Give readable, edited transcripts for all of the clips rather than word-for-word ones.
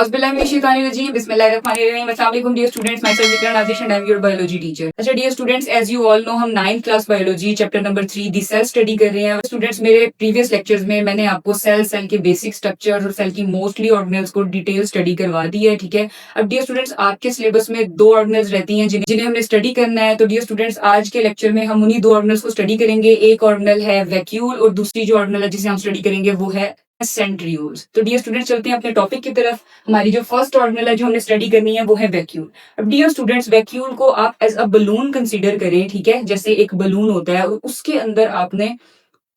Auzubillahiminash-shaytanir-rajeem. Bismillahir-rahmanir-rahim. Assalamu alaikum dear students. Myself Vikram Nazish and I am your biology teacher. अच्छा dear students, as you all know हम 9th class biology chapter number 3 दी cell study कर रहे हैं. Students मेरे previous lectures में मैंने आपको cell के बेसिक स्ट्रक्चर और सेल की मोस्टली ऑर्गेनेल्स को डिटेल स्टडी करवा दी है. ठीक है, अब डियर स्टूडेंट्स आपके सिलेबस में 2 ऑर्गेनेल्स रहती हैं जिन्हें हमने स्टडी करना है. तो डियर स्टूडेंट्स आज के लेक्चर में हम उन्हीं 2 ऑर्गेनेल्स को स्टडी करेंगे. एक ऑर्गेनेल है वैक्यूल और दूसरी जो ऑर्गेनेल है जिसे हम स्टडी करेंगे वो है सेंट्रियोल्स. तो डियर स्टूडेंट्स चलते हैं अपने टॉपिक की तरफ. हमारी जो फर्स्ट ऑर्गेनेल है जो हमने स्टडी करनी है वो है वैक्यूल. अब डियर स्टूडेंट्स वैक्यूल को आप एज अ बलून कंसीडर करें. ठीक है, जैसे एक बलून होता है और उसके अंदर आपने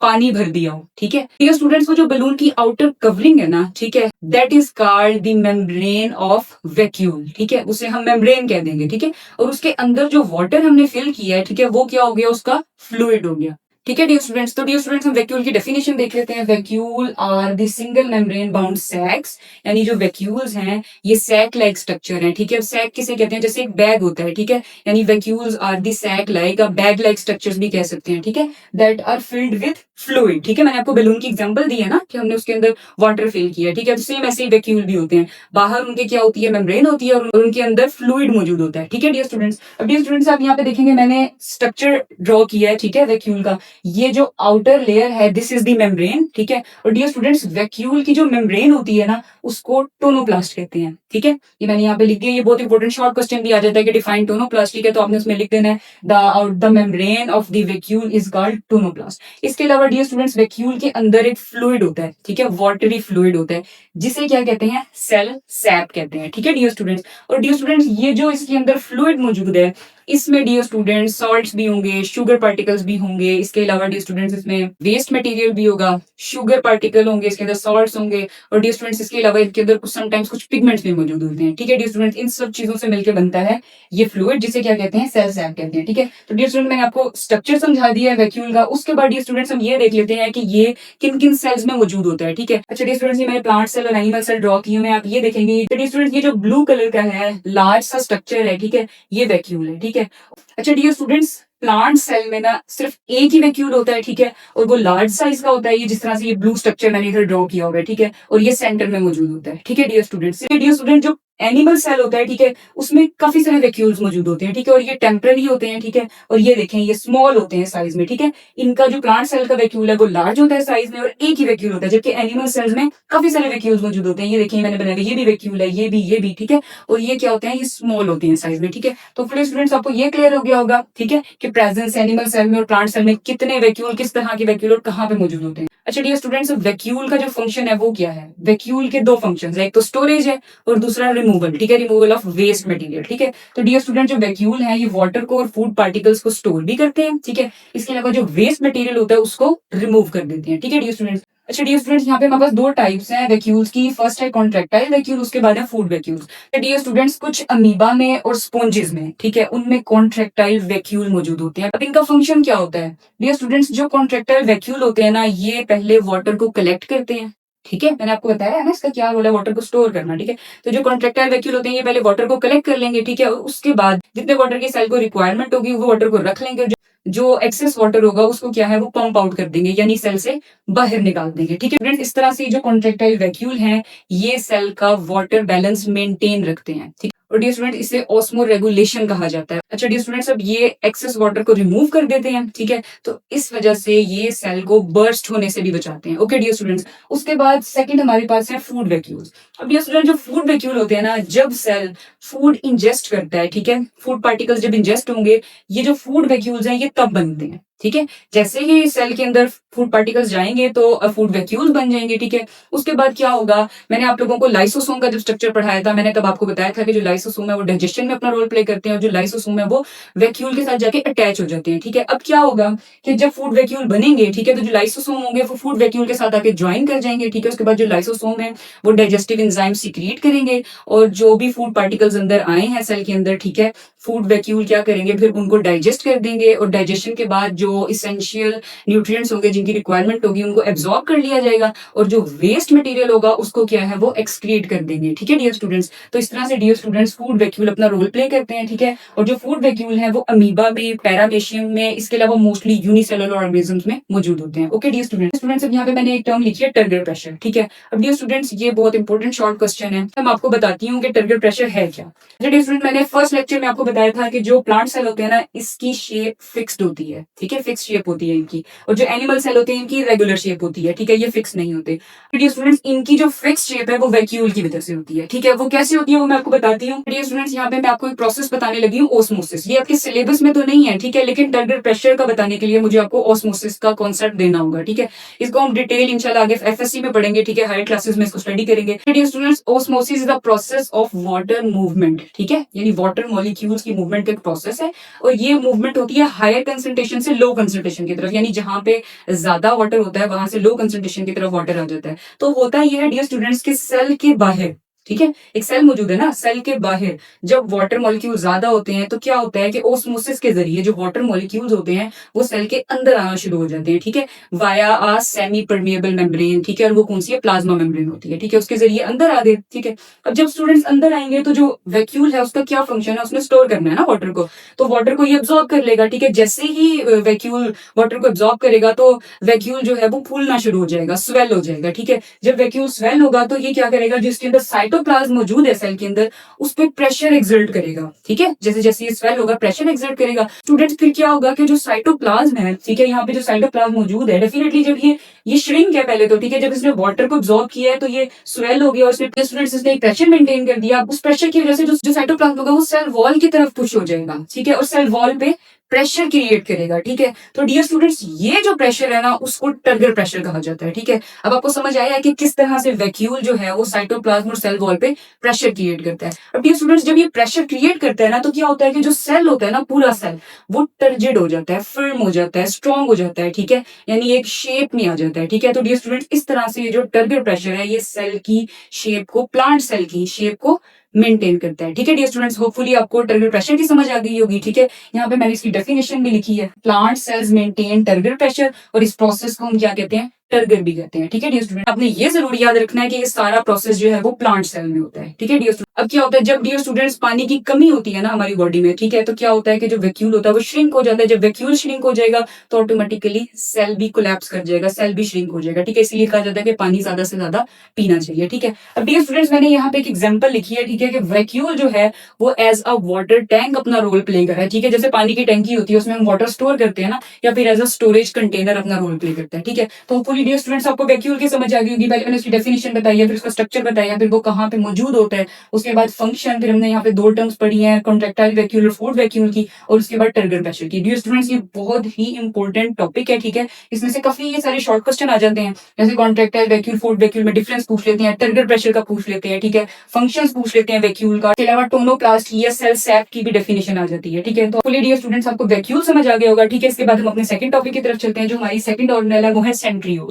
पानी भर दिया हो. ठीक है डियर स्टूडेंट्स, वो जो बलून की आउटर कवरिंग है ना, ठीक है, that is called the membrane of vacuole. ठीक है, उसे हम मेम्ब्रेन कह देंगे. ठीक है, और उसके अंदर जो वाटर हमने फिल किया है, ठीक है, वो क्या हो गया, उसका फ्लूइड हो गया. ठीक है डियर स्टूडेंट्स, तो डियर स्टूडेंट्स हम वैक्यूल की डेफिनेशन देख लेते हैं. Vacuole are the single membrane bound sacs. यानी जो वैक्यूल्स हैं ये सैक लाइक स्ट्रक्चर है. ठीक है, सैक किसे कहते हैं, जैसे एक बैग होता है. ठीक है, यानी vacuoles are the sac like, bag like structures भी कह सकते हैं. ठीक है, that are filled with fluid. ठीक है, मैंने आपको बैलून की एग्जांपल दी है ना कि हमने उसके अंदर वाटर फिल किया. ठीक है, सेम ऐसे ही वैक्यूल भी होते हैं. बाहर उनके क्या होती है, मेम्ब्रेन होती है और उनके अंदर फ्लूइड मौजूद होता है. ठीक है डियर स्टूडेंट्स, अब डियर स्टूडेंट्स आप यहाँ पे देखेंगे मैंने स्ट्रक्चर ड्रॉ किया है. ठीक है, वैक्यूल का ये जो आउटर लेयर है दिस इज द मेम्ब्रेन. ठीक है, और डियर स्टूडेंट्स वैक्यूल की जो मेम्ब्रेन होती है ना उसको टोनोप्लास्ट कहते हैं. ठीक है, ये मैंने यहाँ पे लिख दिया. ये बहुत इंपॉर्टेंट शॉर्ट क्वेश्चन भी आ जाता है कि डिफाइन टोनोप्लास्ट. ठीक है, तो आपने उसमें लिख देना है the membrane of the vacuole is called tonoplast. इसके अलावा डियर स्टूडेंट्स वैक्यूल के अंदर एक फ्लूइड होता है. ठीक है, वाटरी फ्लूइड होता है जिसे क्या कहते हैं, सेल सैप कहते हैं. ठीक है डियर स्टूडेंट्स, और डियर स्टूडेंट्स ये जो इसके अंदर फ्लूइड मौजूद है इसमें डियर स्टूडेंट्स सॉल्ट्स भी होंगे, शुगर पार्टिकल्स भी होंगे. इसके अलावा डियर स्टूडेंट्स इसमें वेस्ट मटेरियल भी होगा, शुगर पार्टिकल होंगे, इसके अंदर सॉल्ट्स होंगे और डियर स्टूडेंट्स इसके अलावा इसके अंदर कुछ समटाइम्स कुछ पिगमेंट्स भी मौजूद होते हैं. ठीक है डियर स्टूडेंट्स, इन सब चीजों से मिलकर बनता है ये फ्लूइड जिसे क्या कहते हैं, सेल सैप कहते हैं. ठीक है, तो डियर स्टूडेंट मैंने आपको स्ट्रक्चर समझा दिया है वैक्यूल का. उसके बाद डियर स्टूडेंट्स हम ये देख लेते हैं कि ये किन किन सेल्स में मौजूद होता है. ठीक है, अच्छा डियर स्टूडेंट्स ये मैंने प्लांट सेल और एनिमल सेल ड्रॉ किए हैं. आप ये देखेंगे डियर स्टूडेंट्स ये जो ब्लू कलर का है लार्ज सा स्ट्रक्चर है. ठीक है, ये वैक्यूल है. ठीक है, अच्छा डियर स्टूडेंट्स प्लांट सेल में ना सिर्फ एक ही वैक्यूल होता है. ठीक है, और वो लार्ज साइज का होता है. ये जिस तरह से ये ब्लू स्ट्रक्चर मैंने इधर ड्रॉ किया हुआ है. ठीक है, और ये सेंटर में मौजूद होता है. ठीक है डियर स्टूडेंट, जो एनिमल सेल होता है, ठीक है, उसमें काफी सारे वैक्यूल्स मौजूद होते हैं. ठीक है, और ये टेम्पररी होते हैं. ठीक है, और ये देखें ये स्मॉल होते हैं साइज में. ठीक है, इनका जो प्लांट सेल का वैक्यूल है वो लार्ज होता है साइज में और एक ही वैक्यूल होता है, जबकि एनिमल सेल्स में काफी सारे वैक्यूल्स मौजूद होते हैं. ये देखिए मैंने बनाया, ये भी वैक्यूल है, ये भी. ठीक है, और ये क्या होते हैं, ये स्मॉल होते हैं साइज में. ठीक है, तो फिर स्टूडेंट्स आपको ये क्लियर हो गया होगा. ठीक है, कि प्रेजेंस एनिमल सेल में और प्लांट सेल में कितने वैक्यूल, किस तरह के वैक्यूल और कहाँ पे मौजूद होते हैं. अच्छा डियर स्टूडेंट्स, वैक्यूल का जो फंक्शन है वो क्या है, वैक्यूल के 2 फंक्शंस है, एक तो स्टोरेज है और दूसरा रिमूवल. ठीक है, रिमूवल ऑफ वेस्ट मटेरियल. ठीक है, तो डियर स्टूडेंट जो वैक्यूल है ये वाटर को और फूड पार्टिकल्स को स्टोर भी करते हैं. ठीक है, इसके अलावा जो वेस्ट मटेरियल होता है उसको रिमूव कर देते हैं. ठीक है डियर स्टूडेंट्स, अच्छा डियर स्टूडेंट्स यहाँ पे हमारे पास 2 टाइप्स हैं वैक्यूल्स की. फर्स्ट है कॉन्ट्रैक्टाइल वैक्यूल, उसके बाद है फूड वैक्यूल्स. डियर स्टूडेंट्स कुछ अमीबा में और स्पॉन्जेस में, ठीक है, उनमें कॉन्ट्रैक्टाइल वैक्यूल मौजूद होते हैं. अब इनका फंक्शन क्या होता है डियर स्टूडेंट्स, जो कॉन्ट्रैक्टाइल वैक्यूल होते हैं ना ये पहले वाटर को कलेक्ट करते हैं. ठीक है, मैंने आपको बताया है ना इसका क्या रोल है, वाटर को स्टोर करना. ठीक है, तो जो कॉन्ट्रैक्टाइल वैक्यूल होते हैं ये पहले वाटर को कलेक्ट कर लेंगे. ठीक है, और उसके बाद जितने वाटर की सेल को रिक्वायरमेंट होगी वो वाटर को रख लेंगे. जो एक्सेस वाटर होगा उसको क्या है वो पंप आउट कर देंगे, यानी सेल से बाहर निकाल देंगे. ठीक है फ्रेंड्स, इस तरह से जो कॉन्ट्रैक्टाइल वैक्यूल हैं ये सेल का वाटर बैलेंस मेंटेन रखते हैं. ठीक है, और डियर स्टूडेंट इसे ऑस्मो रेगुलेशन कहा जाता है. अच्छा डियर स्टूडेंट्स, अब ये एक्सेस वाटर को रिमूव कर देते हैं. ठीक है, तो इस वजह से ये सेल को बर्स्ट होने से भी बचाते हैं. ओके डियर स्टूडेंट्स, उसके बाद सेकंड हमारे पास है फूड वैक्यूल्स. अब डियर स्टूडेंट जो फूड वैक्यूल होते हैं ना, जब सेल फूड इंजेस्ट करता है, ठीक है, फूड पार्टिकल्स जब इंजेस्ट होंगे ये जो फूड वैक्यूल्स हैं ये तब बनते हैं. ठीक है, जैसे ही सेल के अंदर फूड पार्टिकल्स जाएंगे तो फूड वैक्यूल्स बन जाएंगे. ठीक है, उसके बाद क्या होगा, मैंने आप लोगों को लाइसोसोम का जब स्ट्रक्चर पढ़ाया था मैंने तब आपको बताया था कि जो लाइसोसोम है वो डाइजेशन में अपना रोल प्ले करते हैं और जो लाइसोसोम है वो वैक्यूल के साथ जाके अटैच हो जाते हैं. ठीक है, अब क्या होगा कि जब फूड वैक्यूल बनेंगे, ठीक है, तो जो लाइसोसोम होंगे वो फूड वैक्यूल के साथ आके ज्वाइन कर जाएंगे. ठीक है, उसके बाद जो लाइसोसोम है वो डाइजेस्टिव एंजाइम सीक्रेट करेंगे और जो भी फूड पार्टिकल्स अंदर आए हैं सेल के अंदर, ठीक है, फूड वैक्यूल क्या करेंगे, फिर उनको डाइजेस्ट कर देंगे और डाइजेशन के बाद जो इसेंशियल न्यूट्रिएंट्स होंगे जिनकी रिक्वायरमेंट होगी उनको एब्जॉर्ब कर लिया जाएगा और जो वेस्ट मटेरियल होगा उसको क्या है वो एक्सक्रीट कर देंगे। ठीक है डियर स्टूडेंट्स, तो इस तरह से डियर स्टूडेंट्स फूड वैक्यूल अपना रोल प्ले करते हैं। ठीक है, और जो फूड वैक्यूल है वो अमीबा में, पैरामेशियम में, इसके अलावा मोस्टली यूनिसेलुलर ऑर्गेनिजम्स में मौजूद होते हैं। ओके डियर स्टूडेंट्स, अब यहाँ पे मैंने एक टर्म लिखी है टर्गर प्रेशर। ठीक है, अब डियर स्टूडेंट्स ये बहुत इंपॉर्टेंट शॉर्ट क्वेश्चन है, मैं आपको बताती हूँ कि टर्गर प्रेशर है क्या। डियर स्टूडेंट, मैंने फर्स्ट लेक्चर में आपको बताया था कि जो प्लांट सेल होते हैं ना इसकी शेप फिक्स्ड होती है। ठीक है, फिक्स शेप होती है इनकी, और जो एनिमल सेल होते हैं इनकी रेगुलर शेप होती है। ठीक है, ये फिक्स नहीं होते। डियर स्टूडेंट्स, इनकी जो फिक्स शेप है वो वैक्यूल की वजह से होती है। ठीक है, वो कैसे होती है वो मैं आपको बताती हूँ। डियर स्टूडेंट्स, यहाँ पे मैं आपको एक प्रोसेस बताने लगी हूँ, ओस्मोसिस। ये आपके सिलेबस में तो नहीं है, ठीक है, लेकिन टर्गर प्रेशर का बताने के लिए मुझे आपको ओस्मोसिस का कॉन्सेप्ट देना होगा। ठीक है, इसको हम डिटेल इंशाल्लाह आगे एफएससी में पढ़ेंगे। ठीक है, हायर क्लासेस में इसको स्टडी करेंगे। Dear students, osmosis is the process of water movement. ठीक है, यानी वाटर मॉलिक्यूल्स की मूवमेंट का एक प्रोसेस है, और ये मूवमेंट होती है हायर कंसंट्रेशन से लो कंसंट्रेशन की तरफ, यानी जहां पे ज्यादा वाटर होता है वहां से लो कंसंट्रेशन की तरफ वाटर आ जाता है। तो होता यह है डियर स्टूडेंट्स के सेल के बाहर, ठीक है, एक सेल मौजूद है ना, सेल के बाहर जब वाटर मॉलिक्यूल ज्यादा होते हैं तो क्या होता है कि ओस्मोसिस के जरिए जो वाटर मॉलिक्यूल्स होते हैं वो सेल के अंदर आना शुरू हो जाते हैं। ठीक है, वाया आ सेमी परमिएबल मेम्ब्रेन। ठीक है, और वो कौन सी है, प्लाज्मा मेम्ब्रेन होती है। ठीक है, उसके जरिए अंदर आ गए। ठीक है, अब जब स्टूडेंट्स अंदर आएंगे तो जो वैक्यूल है उसका क्या फंक्शन है, उसने स्टोर करना है ना वाटर को, तो वाटर को ये एब्जॉर्ब कर लेगा। ठीक है, जैसे ही वैक्यूल वाटर को एब्जॉर्ब करेगा तो वैक्यूल जो है वो फूलना शुरू हो जाएगा, स्वेल हो जाएगा। ठीक है, जब वैक्यूल स्वेल होगा तो ये क्या करेगा, जिसके अंदर साइटोप्लाज्म मौजूद है सेल के अंदर, उस पर प्रेशर एक्सर्ट करेगा। ठीक है, जैसे जैसे ये स्वेल होगा प्रेशर एक्सर्ट करेगा। स्टूडेंट्स, फिर क्या होगा कि जो साइटोप्लाज्म है, ठीक है, यहाँ पे जो साइटोप्लाज्म मौजूद है, डेफिनेटली जब ये श्रिंक है पहले तो, ठीक है, जब इसने वाटर को एब्जॉर्ब किया है तो ये स्वेल हो गया और उसने स्टूडेंट्स इसने एक प्रेशर मेंटेन कर दिया। उस प्रेशर की वजह से जो साइटोप्लाज्म होगा वो सेल वॉल की तरफ पुश हो जाएगा। ठीक है, और सेल वॉल पे प्रेशर क्रिएट करेगा। ठीक है, तो डियर स्टूडेंट्स ये जो प्रेशर है ना उसको टर्गर प्रेशर कहा जाता है। ठीक है, अब आपको समझ आया है कि किस तरह से वैक्यूल जो है वो साइटोप्लाज्म और सेल वॉल पे प्रेशर क्रिएट करता है। अब डियर स्टूडेंट्स, जब ये प्रेशर क्रिएट करता है ना तो क्या होता है कि जो सेल होता है ना, पूरा सेल वो टर्जिड हो जाता है, फर्म हो जाता है, स्ट्रॉन्ग हो जाता है। ठीक है, यानी एक शेप में आ जाता है। ठीक है, तो डियर स्टूडेंट्स इस तरह से ये जो टर्गर प्रेशर है ये सेल की शेप को, प्लांट सेल की शेप को मेंटेन करता है। ठीक है डियर स्टूडेंट्स, होपफुली आपको टर्गर प्रेशर की समझ आ गई होगी। ठीक है, यहाँ पे मैंने इसकी डेफिनेशन भी लिखी है, plant cells maintain turgor pressure, और इस प्रोसेस को हम क्या कहते हैं, टर्गर भी कहते हैं। ठीक है डियर स्टूडेंट, आपने ये जरूर याद रखना है कि ये सारा प्रोसेस जो है वो प्लांट सेल में होता है। ठीक है डियर स्टूडेंट, अब क्या होता है जब डियर स्टूडेंट्स पानी की कमी होती है ना हमारी बॉडी में, ठीक है, तो क्या होता है कि जो वैक्यूल होता है वो श्रिंक हो जाता है। जब वैक्यूल श्रिंक हो जाएगा तो ऑटोमेटिकली सेल भी कोलैप्स कर जाएगा, सेल भी श्रिंक हो जाएगा। ठीक है, इसलिए कहा जाता है कि पानी ज्यादा से ज्यादा पीना चाहिए। ठीक है, अब डियर स्टूडेंट्स मैंने यहाँ पे एक एग्जांपल लिखी है। ठीक है, कि वैक्यूल जो है वो एज अ वाटर टैंक अपना रोल प्ले कर रहा है। ठीक है, जैसे पानी की टैंकी होती है उसमें हम वाटर स्टोर करते हैं ना, या फिर एज अ स्टोरेज कंटेनर अपना रोल प्ले करता है। ठीक है, तो होपफुली डियर स्टूडेंट्स आपको वैक्यूल की समझ आ गई होगी। पहले मैंने उसकी डेफिनेशन बताई है, फिर उसका स्ट्रक्चर बताया, फिर वो कहाँ पे मौजूद होता है, उसके बाद फंक्शन, फिर हमने यहाँ पे दो टर्म्स पढ़ी हैं, कॉन्ट्रैक्टाइल वैक्यूल और फूड वैक्यूल की, और उसके बाद टर्गर प्रेशर की। डियर स्टूडेंट्स ये बहुत ही इंपॉर्टेंट टॉपिक है। ठीक है, इसमें से काफी ये सारे शॉर्ट क्वेश्चन आ जाते हैं, जैसे कॉन्ट्रैक्टाइल वैक्यूल फूड वैक्यूल में डिफरेंस पूछ लेते हैं, टर्गर प्रेशर का पूछ लेते हैं। ठीक है, फंक्शंस पूछ लेते हैं वैक्यूल का, इसके अलावा टोनोप्लास्ट या सेल सैप की भी डेफिनेशन आ जाती है। ठीक है, तो फुली डियर स्टूडेंट्स आपको वैक्यूल समझ आ गया होगा। ठीक है, इसके बाद हम अपने सेकंड टॉपिक की तरफ चलते हैं, जो हमारी सेकंड ऑर्गेनेल है वो है सेंट्रियोल्स।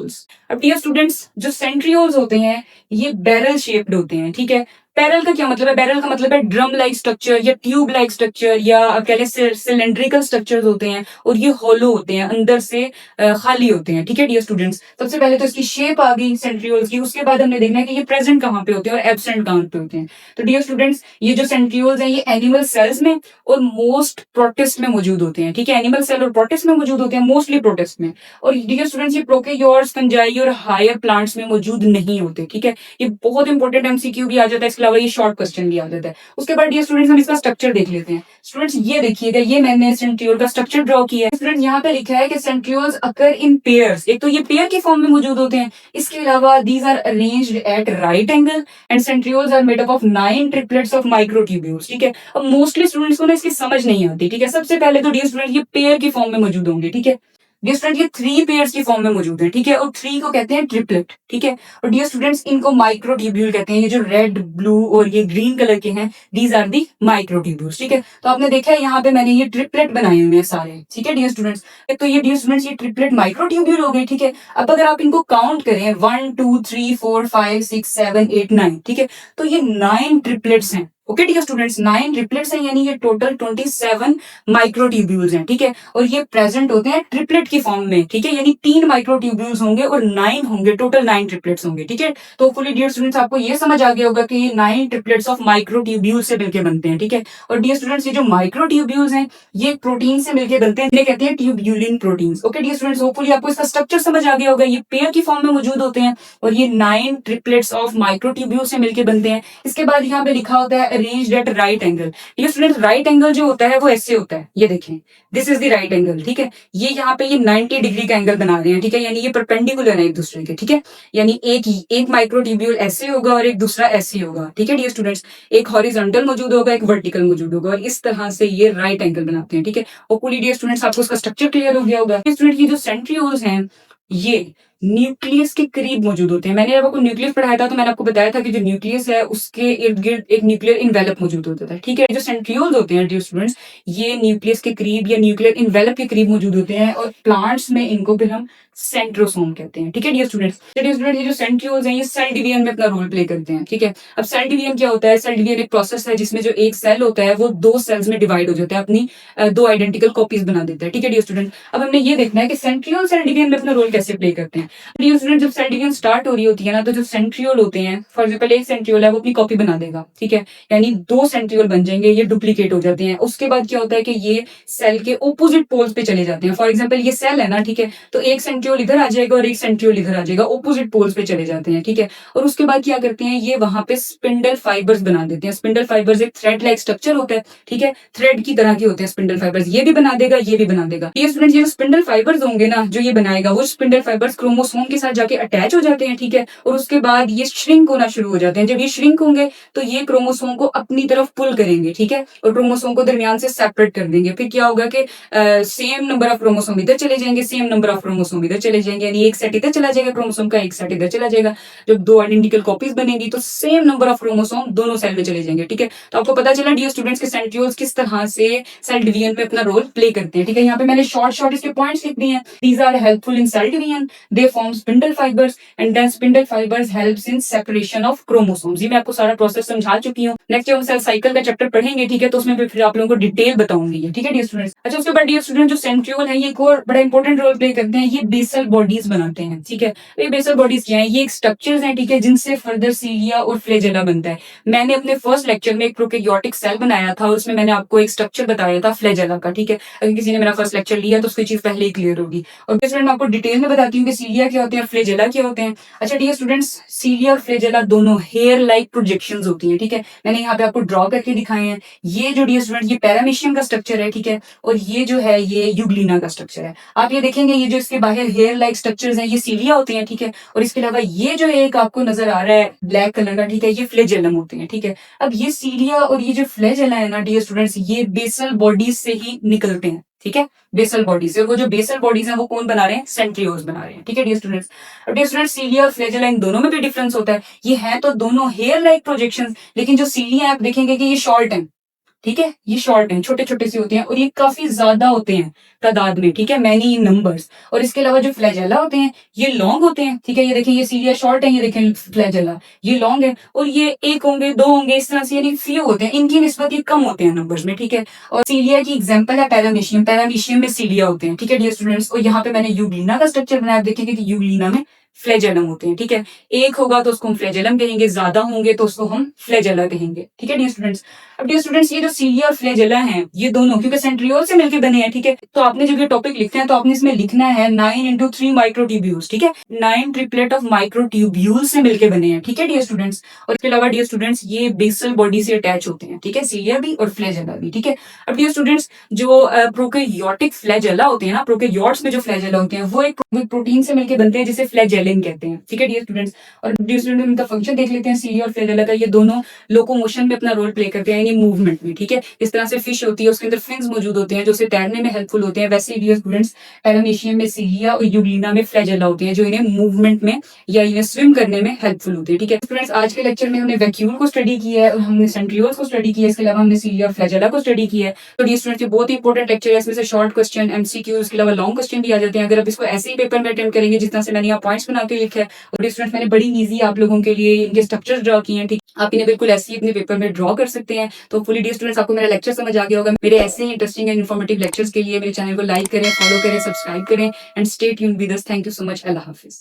अब डियर स्टूडेंट्स जो सेंट्रियोल्स होते हैं ये बैरल शेप्ड होते हैं। ठीक है, बैरल का क्या मतलब है, बैरल का मतलब है ड्रम लाइक स्ट्रक्चर या ट्यूब लाइक स्ट्रक्चर, या आप कह लें सिलेंड्रिकल स्ट्रक्चर्स होते हैं, और ये होलो होते हैं, अंदर से खाली होते हैं। ठीक है डियर स्टूडेंट्स, सबसे पहले तो इसकी शेप आ गई सेंट्रियोल्स की, उसके बाद हमने देखना है कि ये प्रेजेंट कहाँ पे होते हैं और एब्सेंट कहाँ पे होते हैं। तो डियर स्टूडेंट्स ये जो सेंट्रियोल्स हैं ये एनिमल सेल्स में और मोस्ट प्रोटिस्ट में मौजूद होते हैं। ठीक है, एनिमल सेल और प्रोटिस्ट में मौजूद होते हैं, मोस्टली प्रोटिस्ट में। और डियर स्टूडेंट्स ये प्रोकैरियोट्स, फंजाई और हायर प्लांट्स में मौजूद नहीं होते। ठीक है, ये बहुत इंपॉर्टेंट एमसीक्यू भी आ जाता है, इसके अलावा ये शॉर्ट क्वेश्चन भी आ जाता है। उसके बाद डियर स्टूडेंट्स हम इसका स्ट्रक्चर देख लेते हैं। स्टूडेंट्स ये देखिएगा, ये मैंने सेंट्रियोल का स्ट्रक्चर ड्रॉ किया है। स्टूडेंट्स यहाँ पे लिखा है कि सेंट्रियोल्स अकर इन पेयर्स, एक तो ये पेयर की फॉर्म में मौजूद होते हैं, इसके अलावा these are arranged at right angle and centrioles are made up of 9 triplets of microtubules. ठीक है, अब मोस्टली स्टूडेंट्स को ना इसकी समझ नहीं आती। ठीक है, सबसे पहले तो डियर स्टूडेंट ये पेयर की फॉर्म में मौजूद होंगे। ठीक है डियर स्टूडेंट, ये 3 पेयर्स की फॉर्म में मौजूद है। ठीक है, और 3 को कहते हैं ट्रिपलेट। ठीक है, और डियर स्टूडेंट्स इनको माइक्रोट्यूब्यूल कहते हैं। ये जो रेड, ब्लू और ये ग्रीन कलर के हैं, दीज आर दी माइक्रोट्यूब्यूल्स। ठीक है, तो आपने देखा है यहाँ पे मैंने ये ट्रिपलेट बनाए हुए हैं सारे। ठीक है डियर स्टूडेंट्स, तो ये डियर स्टूडेंट्स ये ट्रिपलेट माइक्रोट्यूब्यूल हो गए। ठीक है, अब अगर आप इनको काउंट करें 1 2 3 4 5 6 7 8 9, ठीक है, तो ये 9 ट्रिपलेट्स हैं। ओके डियर स्टूडेंट्स, 9 ट्रिपलेट्स हैं, यानी ये टोटल 27 माइक्रोट्यूब्यूल्स हैं, ठीक है। और ये प्रेजेंट होते हैं ट्रिपलेट की फॉर्म में, ठीक है, यानी 3 माइक्रोट्यूब्यूल्स होंगे और 9 होंगे, टोटल 9 ट्रिपलेट्स होंगे, ठीक है। तो होपफुली डियर स्टूडेंट्स आपको ये समझ आ गया होगा कि ये 9 ट्रिपलेट्स ऑफ माइक्रोट्यूब्यूल्स से मिलकर बनते हैं, ठीक है। और डियर स्टूडेंट्स, ये जो माइक्रोट्यूब्यूल्स हैं ये एक प्रोटीन से मिलकर बनते हैं, इन्हें कहते हैं tubulin proteins. Okay dear students, hopefully आपको इसका स्ट्रक्चर समझ आ गया होगा। ये पेयर की फॉर्म में मौजूद होते हैं और ये 9 ट्रिपलेट्स ऑफ माइक्रोट्यूब्यूल्स से मिलकर बनते हैं। इसके बाद यहाँ पे लिखा होता है अरेंज्ड एट राइट एंगल। ये स्टूडेंट राइट एंगल जो होता है वो ऐसे होता है, ये देखें, this is the right angle, ठीक है। ये यहाँ पे ये 90 डिग्री का एंगल बना रहे हैं, ठीक है, यानी ये परपेंडिकुलर है एक दूसरे के, ठीक है। यानी एक माइक्रोट्यूब्यूल ऐसे होगा और एक दूसरा ऐसे होगा, ठीक है डियर स्टूडेंट्स। एक हॉरिजॉन्टल मौजूद होगा, एक वर्टिकल मौजूद होगा और इस तरह से ये राइट एंगल बनाते हैं, ठीक है। और पूरी डियर स्टूडेंट्स आपको इसका स्ट्रक्चर क्लियर हो गया होगा। स्टूडेंट की जो सेंट्रियोल्स हैं ये न्यूक्लियस के करीब मौजूद होते हैं। मैंने जब आपको न्यूक्लियस पढ़ाया था तो मैंने आपको बताया था कि जो न्यूक्लियस है उसके इर्द गिर्द एक न्यूक्लियर इन्वेलप मौजूद होता है, ठीक है। जो सेंट्रियोल्स होते हैं डियर स्टूडेंट्स, ये न्यूक्लियस के करीब या न्यूक्लियर इन्वेलप के करीब मौजूद होते हैं और प्लांट्स में इनको फिर हम सेंट्रोसोम कहते हैं, ठीक है डियर स्टूडेंट्स। डियर स्टूडेंट्स, ये जो सेंट्रियोल्स हैं ये सेल डिवीजन में अपना रोल प्ले करते हैं, ठीक है। अब सेल डिवीजन क्या होता है? सेल डिवीजन एक प्रोसेस है जिसमें जो एक सेल होता है वो 2 सेल्स में डिवाइड हो जाता है, अपनी 2 आइडेंटिकल कॉपीज बना देता है, ठीक है डियर स्टूडेंट। अब हमने ये देखना है कि सेंट्रियोल सेल डिवीजन में अपना रोल कैसे प्ले करते हैं। डियर स्टूडेंट, जब सेल डिवीजन स्टार्ट हो रही होती है ना, तो जो सेंट्रियोल होते हैं, फॉर एग्जांपल एक सेंट्रियोल है वो अपनी कॉपी बना देगा, ठीक है, यानी 2 सेंट्रियोल बन जाएंगे, ये डुप्लीकेट हो जाते हैं। उसके बाद क्या होता है कि ये सेल के ऑपोजिट पोल्स पे चले जाते हैं। फॉर एग्जांपल ये सेल है ना, ठीक है, तो एक सेंट्रियोल इधर आ जाएगा और एक सेंट्रियोल इधर आ जाएगा, ऑपोजिट पोल्स पे चले जाते हैं, ठीक है। और उसके बाद क्या करते हैं, ये वहां पे स्पिंडल फाइबर्स बना देते हैं। स्पिंडल फाइबर्स एक थ्रेड लाइक स्ट्रक्चर होता है, ठीक है, थ्रेड की तरह के होते हैं स्पिंडल फाइबर्स, ये भी बना देगा, ये भी बना देगा। ये स्टूडेंट, ये जो स्पिंडल फाइबर्स होंगे ना जो ये बनाएगा, वो स्पिंडल फाइबर्स क्रोमोसोम के साथ जाके अटैच हो जाते हैं, ठीक है। और उसके बाद ये श्रिंक होना शुरू हो जाते हैं। जब ये श्रिंक होंगे तो ये क्रोमोसोम को अपनी तरफ पुल करेंगे, ठीक है, और क्रोमोसोम को दरमियान से सेपरेट कर देंगे। फिर क्या होगा कि सेम नंबर ऑफ क्रोमोसोम इधर चले जाएंगे, सेम नंबर ऑफ क्रोमोसोम इधर चले जाएंगे, यानी एक सेट इधर चला जाएगा क्रोमोसोम का, एक सेट इधर चला जाएगा। जब 2 आइडेंटिकल कॉपीज बनेंगी तो सेम नंबर ऑफ क्रोमोसोम दोनों सेल में चले जाएंगे, ठीक है। तो आपको पता चला डियर स्टूडेंट्स के सेंट्रियोल्स किस तरह से सेल डिवीजन में अपना रोल प्ले करते हैं, ठीक है। यहाँ पे मैंने शॉर्ट इसके पॉइंट्स लिख दिए हैं। These are helpful in cell division, they form spindle fibres and then spindle fibres helps in separation of chromosomes. ये मैं आपको सारा प्रोसेस समझा चुकी हूँ। नेक्स्ट जब हम सेल साइकिल का चैप्टर पढ़ेंगे, ठीक है, तो उसमें फिर आप लोगों को डिटेल बताऊंगी, ठीक है डियर स्टूडेंट्स। अच्छा, उसके बाद डियर स्टूडेंट जो सेंट्रियोल है ये एक और बड़ा इंपॉर्टेंट रोल प्ले करते हैं, ये बेसल बॉडीज बनाते हैं, ठीक है। ये बेसल बॉडीज क्या है? ये एक स्ट्रक्चर्स हैं, ठीक है, जिनसे फर्दर सीलिया और फ्लैजेला बनता है। मैंने अपने फर्स्ट लेक्चर में एक प्रोकैरियोटिक सेल बनाया था और उसमें मैंने आपको एक स्ट्रक्चर बताया था फ्लैजेला का, ठीक है। अगर किसी ने मेरा फर्स्ट लेक्चर लिया तो उसकी चीज पहले ही क्लियर होगी। और डियर स्टूडेंट, मैं आपको डिटेल में बताती हूँ कि सीलिया क्या होते हैं, फ्लैजेला क्या होते हैं। अच्छा डियर स्टूडेंट्स, सीलिया और फ्लैजेला दोनों हेयर लाइक प्रोजेक्शंस होती हैं, ठीक है। मैंने यहाँ पे आपको ड्रॉ करके दिखाए हैं। ये जो डियर स्टूडेंट ये पैरामीशियम का स्ट्रक्चर है, ठीक है, और ये जो है ये यूग्लिना का स्ट्रक्चर है। आप ये देखेंगे ये जो इसके बाहर हेयर लाइक स्ट्रक्चर्स हैं ये सीलिया होते हैं, ठीक है। और इसके अलावा ये जो एक आपको नजर आ रहा है ब्लैक कलर का, ठीक है, ये फ्लैजेलम होते हैं, ठीक है। अब ये सीलिया और ये जो फ्लैजेला है ना डियर स्टूडेंट्स, ये बेसल बॉडीज से ही निकलते हैं, ठीक है, बेसल बॉडीज से। वो जो बेसल बॉडीज हैं वो कौन बना रहे हैं? सेंट्रियोल्स बना रहे हैं, ठीक है डियर स्टूडेंट्स। अब डियर स्टूडेंट्स, सीलिया और फ्लैजेला इन दोनों में भी डिफरेंस होता है। ये है तो दोनों हेयर लाइक प्रोजेक्शंस, लेकिन जो सीलिया आप देखेंगे कि ये शॉर्ट है, ठीक है, ये शॉर्ट हैं, छोटे छोटे से होते हैं और ये काफी ज्यादा होते हैं तादाद में, ठीक है, मैनी इन नंबर्स। और इसके अलावा जो फ्लैजेला होते हैं ये लॉन्ग होते हैं, ठीक है। ये देखें ये सीलिया शॉर्ट है, ये देखें फ्लैजेला ये लॉन्ग है, और ये एक होंगे, 2 होंगे, इस तरह से, यानी फ्यू होते हैं, इनकी निस्बत ये कम होते हैं नंबर्स में, ठीक है। और सीलिया की एग्जांपल है पैरामीशियम, पैरामीशियम में सीलिया होते हैं, ठीक है डियर स्टूडेंट्स। और यहाँ पे मैंने यूग्लिना का स्ट्रक्चर बनाया, आप देखेंगे कि यूग्लिना में फ्लैजेलम होते हैं, ठीक है। एक होगा तो उसको हम फ्लैजेलम कहेंगे, ज्यादा होंगे तो उसको हम फ्लैजेला कहेंगे, ठीक है डियर स्टूडेंट्स। अब डियर स्टूडेंट्स, ये जो सीलिया और फ्लैजेला हैं ये दोनों क्योंकि सेंट्रियोल से मिलकर बने हैं, ठीक है, तो आपने जब ये टॉपिक लिखते हैं तो आपने इसमें लिखना है 9 into 3 माइक्रोट्यूब्यूल्स, ठीक है, 9 ट्रिपलेट ऑफ माइक्रोट्यूब्यूल्स से मिलकर बने हैं, ठीक है डियर स्टूडेंट्स। और इसके अलावा डियर स्टूडेंट्स ये बेसल बॉडी से अटैच होते हैं, ठीक है, सीलिया भी और फ्लैजेला भी, ठीक है। अब डियर स्टूडेंट्स, जो प्रोकैरियोटिक फ्लैजेला होते हैं ना, प्रोकैरियोट्स में जो फ्लैजेला होते हैं वो एक प्रोटीन से मिलकर बनते हैं जिसे फ्लैजेलिन कहते हैं, ठीक है डियर स्टूडेंट्स। और डियर स्टूडेंट्स, इनका फंक्शन देख लेते हैं सीलिया और फ्लैजेला का। ये दोनों लोकोमोशन में अपना रोल प्ले करते हैं, यानी मूवमेंट में, ठीक है। इस तरह से फिश होती है उसके अंदर फिन्स मौजूद होते हैं जो उसे तैरने में हेल्पफुल होते हैं, वैसे डियर स्टूडेंट्स पैरामीशियम में सीलिया और यूग्लिना में फ्लैजेला होते हैं जो इन्हें मूवमेंट में या इन्हें स्विम करने में हेल्पफुल होते हैं, ठीक है स्टूडेंट्स। आज के लेक्चर में हमने वैक्यूल को स्टडी किया है और हमने सेंट्रियोल्स को स्टडी किया है, इसके अलावा हमने सीलिया और फ्लैजेला को स्टडी किया है। तो डियर स्टूडेंट्स, ये बहुत ही इंपॉर्टेंट लेक्चर है, इसमें से शॉर्ट क्वेश्चन, एमसीक्यू, इसके अलावा लॉन्ग क्वेश्चन भी आ जाते हैं। अगर आप इसको ऐसे ही पेपर में अटेम्प्ट करेंगे जिस तरह से मैंने यहाँ पॉइंट्स बना के लिखा है, और स्टूडेंट्स मैंने बड़ी ईजी आप लोगों के लिए इनके स्ट्रक्चर ड्रॉ किए हैं। ठीक, आप इन्हें बिल्कुल ऐसे ही अपने पेपर में ड्रॉ कर सकते हैं। तो फुली डियर स्टूडेंट्स, आपको मेरा लेक्चर समझ आ गया होगा। मेरे ऐसे ही इंटरेस्टिंग एंड इन्फॉर्मेटिव लेक्चर्स के लिए मेरे चैनल को लाइक करें, फॉलो करें, सब्सक्राइब करें and stay tuned with us. Thank you so much. Allah Hafiz.